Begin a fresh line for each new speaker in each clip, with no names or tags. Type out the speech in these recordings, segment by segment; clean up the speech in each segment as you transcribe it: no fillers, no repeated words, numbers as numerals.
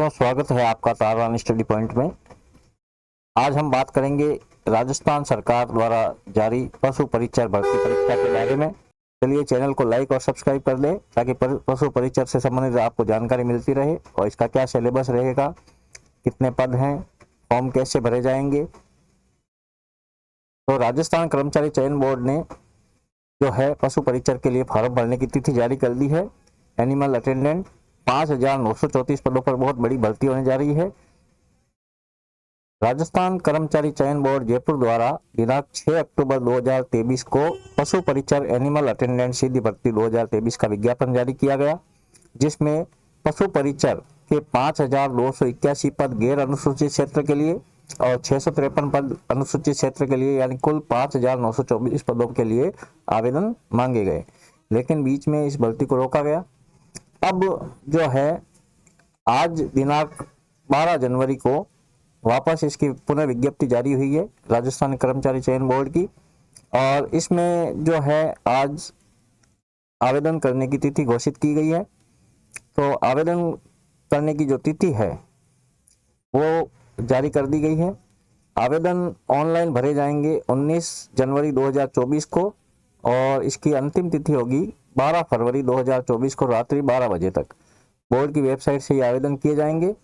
तो स्वागत है आपका तारवान स्टडी पॉइंट में। आज हम बात करेंगे राजस्थान सरकार द्वारा जारी पशु परिचर भर्ती परीक्षा के बारे में। चलिए चैनल को लाइक और सब्सक्राइब कर दें ताकि पशु परिचर से संबंधित आपको जानकारी मिलती रहे और इसका क्या सिलेबस रहेगा, कितने पद हैं, फॉर्म कैसे भरे जाएंगे। तो राजस्थान कर्मचारी चयन बोर्ड ने जो है पशु परिचर के लिए फॉर्म भरने की तिथि जारी कर दी है। एनिमल अटेंडेंट 5,934 पदों पर बहुत बड़ी भर्ती होने जा रही है। राजस्थान कर्मचारी चयन बोर्ड जयपुर द्वारा दिनांक 6 अक्टूबर 2023 को पशु परिचर एनिमल अटेंडेंट सीधी भर्ती 2023 का विज्ञापन जारी किया गया, जिसमें पशु परिचर के 5,281 पद गैर अनुसूचित क्षेत्र के लिए और 653 पद अनुसूचित क्षेत्र के लिए, यानी कुल 5,924 पदों के लिए आवेदन मांगे गए, लेकिन बीच में इस भर्ती को रोका गया। अब जो है आज दिनांक 12 जनवरी को वापस इसकी पुनः विज्ञप्ति जारी हुई है राजस्थान कर्मचारी चयन बोर्ड की, और इसमें जो है आज आवेदन करने की तिथि घोषित की गई है। तो आवेदन करने की जो तिथि है वो जारी कर दी गई है। आवेदन ऑनलाइन भरे जाएंगे 19 जनवरी 2024 को और इसकी अंतिम तिथि होगी 12 फरवरी 2024 को रात्रि 12 बजे तक। बोर्ड की वेबसाइट से ये आवेदन किए जाएंगे।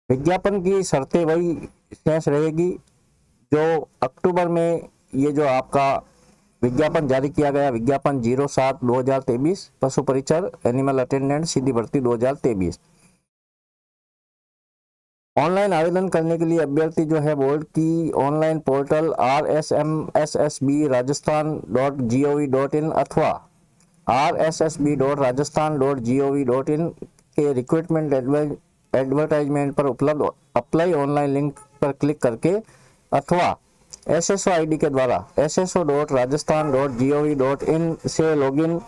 विज्ञापन की शर्तें वही शेष रहेगी जो अक्टूबर में ये जो आपका विज्ञापन जारी किया गया, विज्ञापन 07/2023 पशु परिचर एनिमल अटेंडेंट सीधी भर्ती 2023। ऑनलाइन आवेदन करने के लिए अभ्यर्थी जो है बोर्ड की ऑनलाइन पोर्टल rsmssbrajasthan.gov.in अथवा rssb.rajasthan.gov.in के रिक्रूटमेंट एडवर्टाइजमेंट पर उपलब्ध अप्लाई ऑनलाइन लिंक पर क्लिक करके अथवा SSO ID के द्वारा sso.rajasthan.gov.in से लॉगिन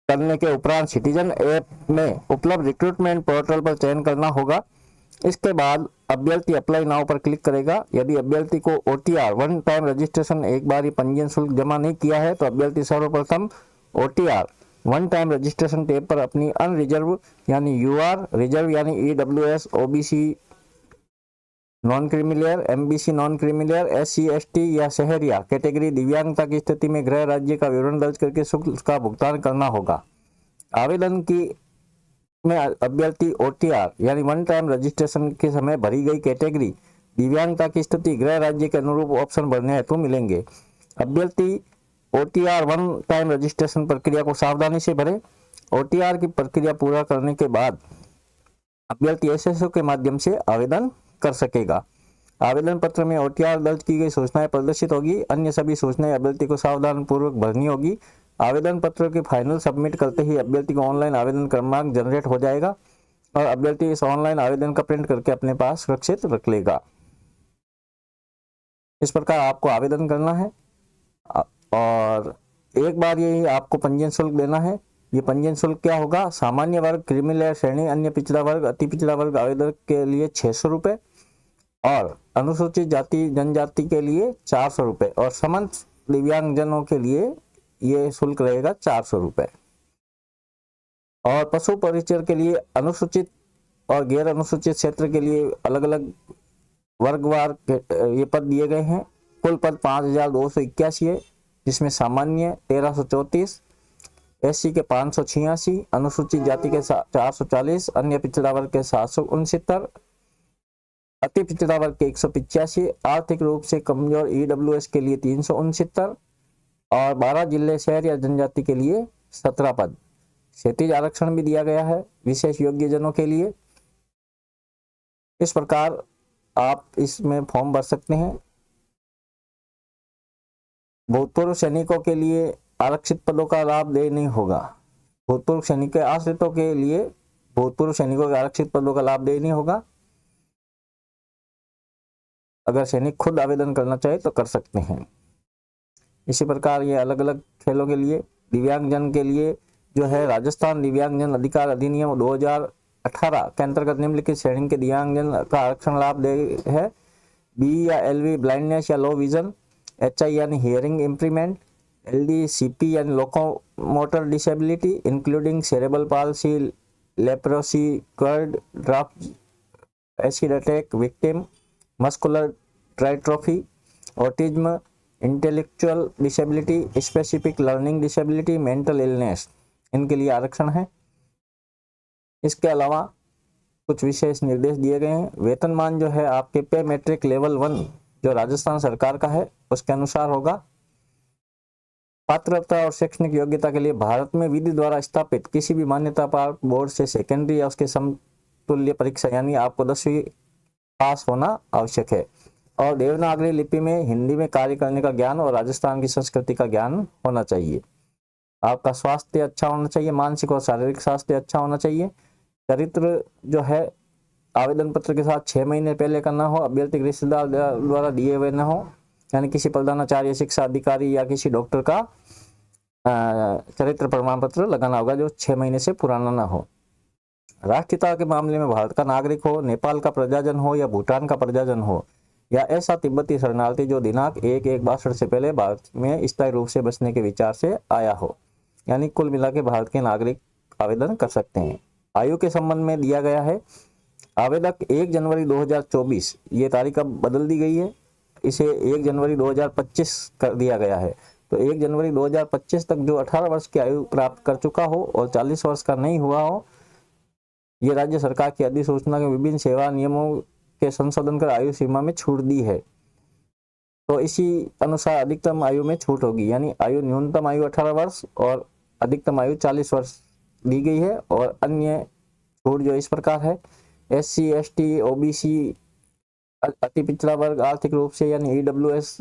करने के उपरांत सिटीजन ऐप में उपलब्ध रिक्रूटमेंट पोर्टल पर चयन करना होगा। इसके बाद अभ्यर्थी अप्लाई नाउ पर क्लिक करेगा। यदि अभ्यर्थी को OTR वन टाइम रजिस्ट्रेशन एक बार ही पंजीयन शुल्क जमा नहीं किया है तो अभ्यर्थी सर्वप्रथम OTR one time registration tab पर अपनी अनरिजर्व यानी UR, रिजर्व यानी EWS, OBC non creamy layer, MBC non creamy layer, SC ST या शहरिया कैटेगरी दिव्यांगता की स्थिति में गृह राज्य का विवरण दर्ज करके शुल्क का भुगतान करना होगा। आवेदन की में अभ्यर्थी OTR यानी वन टाइम रजिस्ट्रेशन के समय भरी गई कैटेगरी दिव्यांगता की स्थिति गृह राज्य के अनुरूप ऑप्शन भरने हेतु मिलेंगे। अभ्यर्थी OTR वन टाइम रजिस्ट्रेशन प्रक्रिया को सावधानी से भरे। OTR की प्रक्रिया पूरा करने के बाद अभ्यर्थी SSO के माध्यम से आवेदन कर सकेगा। आवेदन पत्र में OTR दर्ज की गई सूचनाएं प्रदर्शित होगी। अन्य सभी सूचनाएं अभ्यर्थी को सावधान पूर्वक भरनी होगी। आवेदन पत्र के फाइनल सबमिट करते ही अभ्यर्थी को ऑनलाइन आवेदन क्रमांक जनरेट हो जाएगा और अभ्यर्थी इस ऑनलाइन आवेदन का प्रिंट करके अपने पास सुरक्षित रख लेगा। इस प्रकार आपको आवेदन करना है और एक बार ये आपको पंजीयन शुल्क देना है। ये पंजीयन शुल्क क्या होगा? सामान्य वर्ग, क्रीमिलेयर श्रेणी, अन्य पिछड़ा वर्ग, अति पिछड़ा वर्ग आवेदक के लिए 600 रुपये और अनुसूचित जाति जनजाति के लिए 400 रुपये और समस्त दिव्यांगजनों के लिए ये शुल्क रहेगा 400 रुपये। और पशु परिचर के लिए अनुसूचित और गैर अनुसूचित क्षेत्र के लिए अलग अलग वर्गवार ये पद दिए गए हैं। कुल पद 5,281 है, जिसमें सामान्य 1334, SC के 586, अनुसूचित जाति के 440, अन्य पिछड़ा वर्ग के 769, अति पिछड़ा वर्ग के 185, आर्थिक रूप से कमजोर EWS के लिए 369 और 12 जिले शहर या जनजाति के लिए 17 पद। क्षैतिज आरक्षण भी दिया गया है विशेष योग्य जनों के लिए। इस प्रकार आप इसमें फॉर्म भर सकते हैं। भूतपूर्व सैनिकों के लिए आरक्षित पदों का लाभ दे नहीं होगा। भूतपूर्व सैनिक के आश्रितों के लिए भूतपूर्व सैनिकों के आरक्षित पदों का लाभ दे नहीं होगा। अगर सैनिक खुद आवेदन करना चाहे तो कर सकते हैं। इसी प्रकार ये अलग अलग खेलों के लिए दिव्यांगजन के लिए जो है राजस्थान दिव्यांगजन अधिकार अधिनियम 2018 के अंतर्गत निम्नलिखित श्रेणी के दिव्यांगजन का आरक्षण लाभ दे है। B या LV ब्लाइंडनेस या लो विजन, HI यानी हियरिंग इम्प्रूवमेंट, LD CP यानी locomotor disability including cerebral palsy leprosy, cured, draft, acid attack victim, muscular dystrophy, autism, intellectual disability, specific learning disability, mental illness, इनके लिए आरक्षण है। इसके अलावा कुछ विशेष निर्देश दिए गए हैं। वेतनमान जो है आपके पे मैट्रिक लेवल 1 जो राजस्थान सरकार का है उसके अनुसार होगा। पात्रता और शैक्षणिक योग्यता के लिए भारत में विधि द्वारा स्थापित किसी भी मान्यता प्राप्त बोर्ड से सेकेंडरी या उसके समतुल्य परीक्षा यानी आपको 10वीं पास होना आवश्यक है और देवनागरी लिपि में हिंदी में कार्य करने का ज्ञान और राजस्थान की संस्कृति का ज्ञान होना चाहिए। आपका स्वास्थ्य अच्छा होना चाहिए, मानसिक और शारीरिक स्वास्थ्य अच्छा होना चाहिए। चरित्र जो है आवेदन पत्र के साथ 6 महीने पहले करना हो, अभ्यर्थी के रिश्तेदार द्वारा दिए हुए न हो, यानी किसी प्रधानाचार्य, शिक्षा अधिकारी या किसी डॉक्टर का चरित्र प्रमाण पत्र लगाना होगा जो 6 महीने से पुराना ना हो। राष्ट्रीयता के मामले में भारत का नागरिक हो, नेपाल का प्रजाजन हो या भूटान का प्रजाजन हो या ऐसा तिब्बती शरणार्थी जो दिनांक 1/1/62 से पहले भारत में स्थायी रूप से बसने के विचार से आया हो, यानी कुल मिला के भारत के नागरिक आवेदन कर सकते हैं। आयु के संबंध में दिया गया है, आवेदक 1 जनवरी 2024, ये तारीख अब बदल दी गई है, इसे 1 जनवरी 2025 कर दिया गया है। तो 1 जनवरी 2025 तक जो 18 वर्ष की आयु प्राप्त कर चुका हो और 40 वर्ष का नहीं हुआ हो, ये राज्य सरकार की अधिसूचना के विभिन्न सेवा नियमों के संशोधन कर आयु सीमा में छूट दी है। तो इसी अनुसार अधिकतम आयु में छूट होगी, यानी आयु न्यूनतम आयु 18 वर्ष और अधिकतम आयु 40 वर्ष दी गई है। और अन्य छूट जो इस प्रकार है, SC, ST, OBC, अति पिछड़ा वर्ग आर्थिक रूप से यानी EWS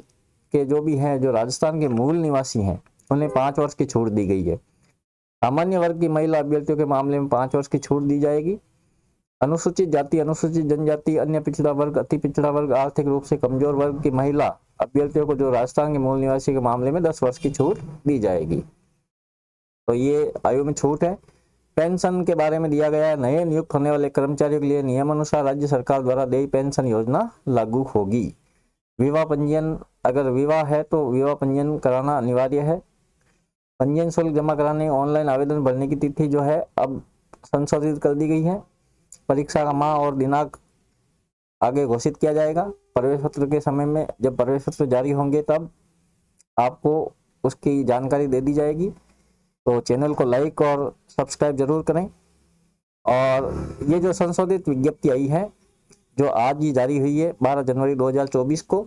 के जो भी हैं, जो राजस्थान के मूल निवासी हैं, उन्हें 5 वर्ष की छूट दी गई है। सामान्य वर्ग की महिला अभ्यर्थियों के मामले में 5 वर्ष की छूट दी जाएगी। अनुसूचित जाति, अनुसूचित जनजाति, अन्य पिछड़ा वर्ग, अति पिछड़ा वर्ग, आर्थिक रूप से कमजोर वर्ग की महिला अभ्यर्थियों को जो राजस्थान के मूल निवासी के मामले में 10 वर्ष की छूट दी जाएगी। तो ये आयु में छूट है। पेंशन के बारे में दिया गया है, नए नियुक्त होने वाले कर्मचारियों के लिए नियमानुसार राज्य सरकार द्वारा देय पेंशन योजना लागू होगी। विवाह पंजीयन, अगर विवाह है तो विवाह पंजीयन कराना अनिवार्य है। पंजीयन शुल्क जमा कराने ऑनलाइन आवेदन भरने की तिथि जो है अब संशोधित कर दी गई है। परीक्षा का माह और दिनांक आगे घोषित किया जाएगा। प्रवेश पत्र के समय में जब प्रवेश पत्र जारी होंगे तब आपको उसकी जानकारी दे दी जाएगी। तो चैनल को लाइक और सब्सक्राइब जरूर करें। और ये जो संशोधित विज्ञप्ति आई है जो आज ही जारी हुई है 12 जनवरी 2024 को,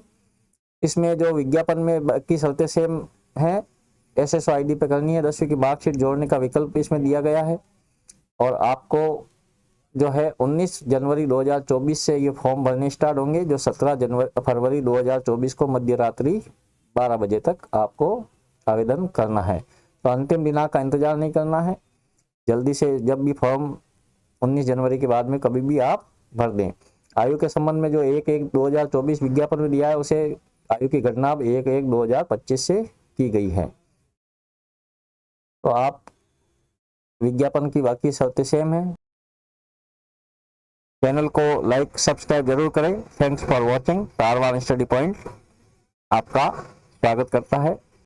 इसमें जो विज्ञापन में की शर्तें सेम हैं, SSO ID पे करनी है, 10वीं की मार्कशीट जोड़ने का विकल्प इसमें दिया गया है। और आपको जो है 19 जनवरी 2024 से ये फॉर्म भरने स्टार्ट होंगे, जो 17 फरवरी 2024 को मध्य रात्रि 12 बजे तक आपको आवेदन करना है। तो अंतिम दिनांक का इंतजार नहीं करना है, जल्दी से जब भी फॉर्म 19 जनवरी के बाद में कभी भी आप भर दें। आयु के संबंध में जो 1/1/2024 विज्ञापन में दिया है उसे आयु की घटना अब 1/1/2025 से की गई है। तो आप विज्ञापन की बाकी शर्तें सेम है। चैनल को लाइक सब्सक्राइब जरूर करें। Thanks for watching. Karwar study point आपका स्वागत करता है।